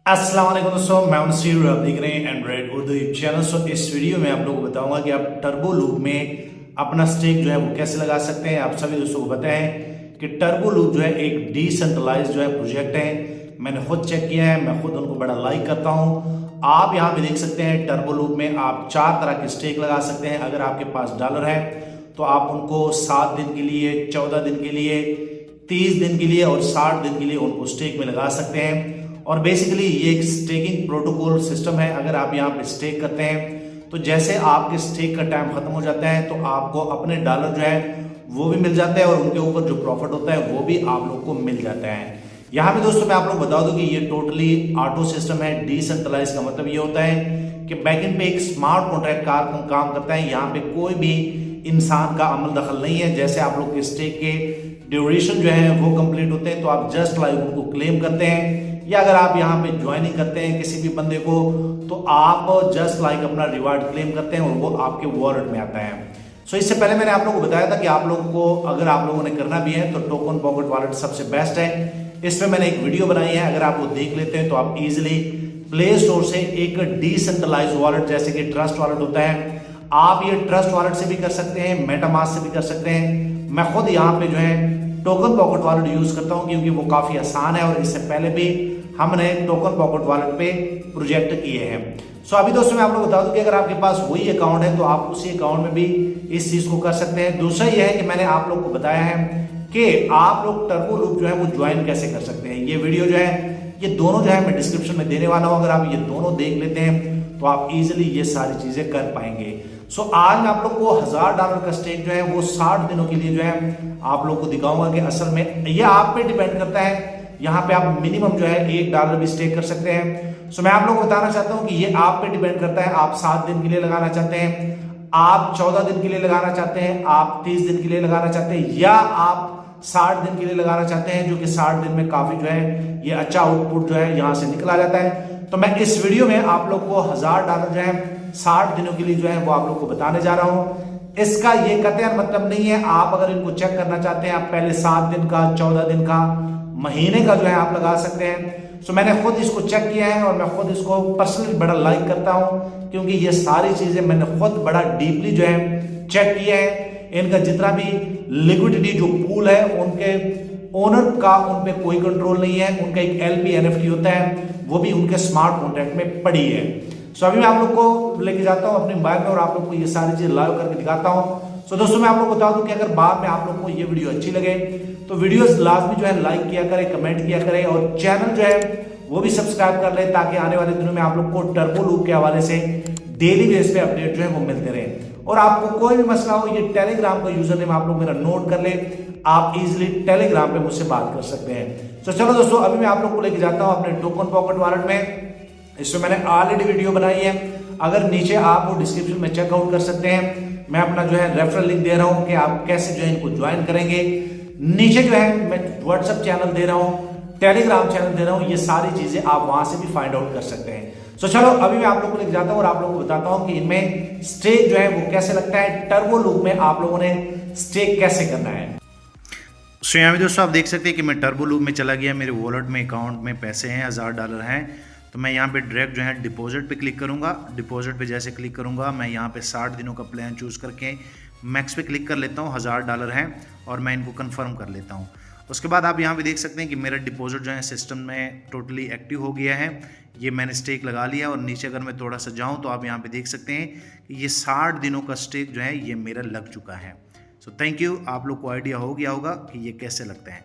अस्सलाम वालेकुम दोस्तों, मैं हूं नसीर। आप देख रहे हैं एंड्रॉइड उर्दू चैनल। सो इस वीडियो में आप लोगों को बताऊंगा कि आप टर्बो लूप में अपना स्टेक जो है वो कैसे लगा सकते हैं। आप सभी दोस्तों को बताएं कि टर्बो लूप जो है एक डिसेंट्रलाइज जो है प्रोजेक्ट है। मैंने खुद चेक किया है, मैं खुद उनको बड़ा लाइक करता हूं। आप यहाँ पे देख सकते हैं टर्बो लूप में आप 4 तरह के स्टेक लगा सकते हैं। अगर आपके पास डॉलर है तो आप उनको 7 दिन के लिए, 14 दिन के लिए, 30 दिन के लिए और 60 दिन के लिए उनको स्टेक में लगा सकते हैं। और बेसिकली ये एक स्टेकिंग प्रोटोकॉल सिस्टम है। अगर आप यहाँ पे स्टेक करते हैं तो जैसे आपके स्टेक का टाइम खत्म हो जाता है तो आपको अपने डॉलर जो है वो भी मिल जाता है और उनके ऊपर जो प्रॉफिट होता है वो भी आप लोग को मिल जाता है। यहाँ पे दोस्तों मैं आप लोग बता दूं कि ये टोटली ऑटो सिस्टम है। डिसेंट्रलाइज का मतलब ये होता है कि बैकएंड पे एक स्मार्ट कॉन्ट्रैक्ट काम करता है। यहाँ पे कोई भी इंसान का अमल दखल नहीं है। जैसे आप लोग के स्टेक के ड्यूरेशन जो है वो कंप्लीट होते हैं तो आप जस्ट लाइक उनको क्लेम करते हैं, या अगर आप यहाँ पे ज्वाइनिंग करते हैं किसी भी बंदे को तो आप जस्ट लाइक अपना रिवार्ड क्लेम करते हैं और वो आपके वॉलेट में आता है। सो इससे पहले मैंने आप लोगों को बताया था कि आप लोगों को अगर आप लोगों ने करना भी है तो टोकन पॉकेट वॉलेट सबसे बेस्ट है। इसमें मैंने एक वीडियो बनाई है, अगर आप वो देख लेते हैं तो आप इजिली प्ले स्टोर से एक डिसेंट्रलाइज वॉलेट जैसे कि ट्रस्ट वॉलेट होता है, आप ये ट्रस्ट वॉलेट से भी कर सकते हैं, मेटामास्क से भी कर सकते हैं। मैं खुद यहाँ पे जो है टोकन पॉकेट वॉलेट यूज करता हूँ क्योंकि वो काफी आसान है और इससे पहले भी हमने टोकन पॉकेट वॉलेट पे प्रोजेक्ट किए हैं। सो अभी दोस्तों मैं आप लोग बता दूं कि अगर आपके पास वही अकाउंट है तो आप उसी अकाउंट में भी इस चीज को कर सकते हैं। दूसरा यह है कि मैंने आप लोग को बताया है कि आप लोग टर्बो लूप जो है वो ज्वाइन कैसे कर सकते हैं। ये वीडियो जो है ये दोनों जो है मैं डिस्क्रिप्शन में देने वाला हूं। अगर आप ये दोनों देख लेते हैं तो आप इजिली ये सारी चीजें कर पाएंगे। सो आज मैं आप लोग को $1000 का स्टेक जो है वो 60 दिनों के लिए जो है आप लोग को दिखाऊंगा कि असल में ये आप पे डिपेंड करता है। यहाँ पे आप मिनिमम जो है $1 भी स्टेक कर सकते हैं। सो मैं आप लोगों को बताना चाहता हूँ कि ये आप पे डिपेंड करता है। आप 7 दिन के लिए लगाना चाहते हैं, आप 14 दिन के लिए लगाना चाहते हैं, आप 30 दिन के लिए लगाना चाहते हैं, या आप 60 दिन के लिए लगाना चाहते हैं, जो कि 60 दिन में काफी जो है ये अच्छा आउटपुट जो है यहाँ से निकला जाता है। तो मैं इस वीडियो में आप लोग को $1000 जो है 60 दिनों के लिए जो है वो आप लोग को बताने जा रहा हूँ। इसका ये कतई मतलब नहीं है, आप अगर इनको चेक करना चाहते हैं आप पहले 7 दिन का, 14 दिन का, महीने का जो है आप लगा सकते हैं। सो मैंने खुद इसको चेक किया है और मैं खुद इसको पर्सनली बड़ा लाइक करता हूं क्योंकि ये सारी चीजें मैंने खुद बड़ा डीपली जो है चेक किया है। इनका जितना भी लिक्विडिटी जो पूल है उनके ओनर का उन पे कोई कंट्रोल नहीं है। उनका एक LP NFT होता है वो भी उनके स्मार्ट कॉन्ट्रैक्ट में पड़ी है। सो अभी मैं आप लोग को लेके जाता हूँ अपने मोबाइल में और आप लोग को ये सारी चीजें लाइव करके दिखाता हूँ। सो दोस्तों मैं आप लोग को बता दूं कि अगर बाद में आप लोग को ये वीडियो अच्छी लगे तो वीडियोस लाजमी जो है लाइक किया करें, कमेंट किया करें और चैनल जो है वो भी सब्सक्राइब कर लें ताकि आने वाले दिनों में आप लोग को टर्बो लूप के हवाले से डेली बेस पे अपडेट जो है वो मिलते रहे। और आपको कोई भी मसला हो ये टेलीग्राम का यूजर नेम आप लोग मेरा नोट कर ले, आप इजिली टेलीग्राम पे मुझसे बात कर सकते हैं। तो चलो दोस्तों अभी मैं आप लोग को लेके जाता हूँ अपने टोकन पॉकेट वॉलेट में। इसमें मैंने ऑलरेडी वीडियो बनाई है, अगर नीचे आप वो डिस्क्रिप्शन में चेकआउट कर सकते हैं। मैं अपना जो है रेफरल लिंक दे रहा हूं कि आप कैसे जो है इनको ज्वाइन करेंगे। नीचे जो है मैं व्हाट्सएप चैनल दे रहा हूं, टेलीग्राम चैनल दे रहा हूं, ये सारी चीजें आप वहां से भी फाइंड आउट कर सकते हैं। सो चलो अभी मैं आप लोगों को लेकर जाता हूं और आप लोगों को बताता हूं कि इनमें स्टेक जो है वो कैसे लगता है, टर्बो लूप में आप लोगों ने स्टेक कैसे करना है। सो यहाँ भी दोस्तों आप देख सकते हैं कि मैं टर्बो लूप में चला गया, मेरे वॉलेट में अकाउंट में पैसे हैं, $1000 हैं। तो मैं यहाँ पे डायरेक्ट जो है डिपॉजिट पे क्लिक करूँगा। डिपॉजिट पे जैसे क्लिक करूँगा मैं यहाँ पे 60 दिनों का प्लान चूज़ करके मैक्स पे क्लिक कर लेता हूँ। $1000 हैं और मैं इनको कंफर्म कर लेता हूँ। उसके बाद आप यहाँ पे देख सकते हैं कि मेरा डिपॉजिट जो है सिस्टम में टोटली एक्टिव हो गया है। ये मैंने स्टेक लगा लिया और नीचे अगर मैं थोड़ा सा जाऊँ तो आप यहाँ पर देख सकते हैं कि ये 60 दिनों का स्टेक जो है ये मेरा लग चुका है। सो थैंक यू, आप लोग को आइडिया हो गया होगा कि ये कैसे लगता है।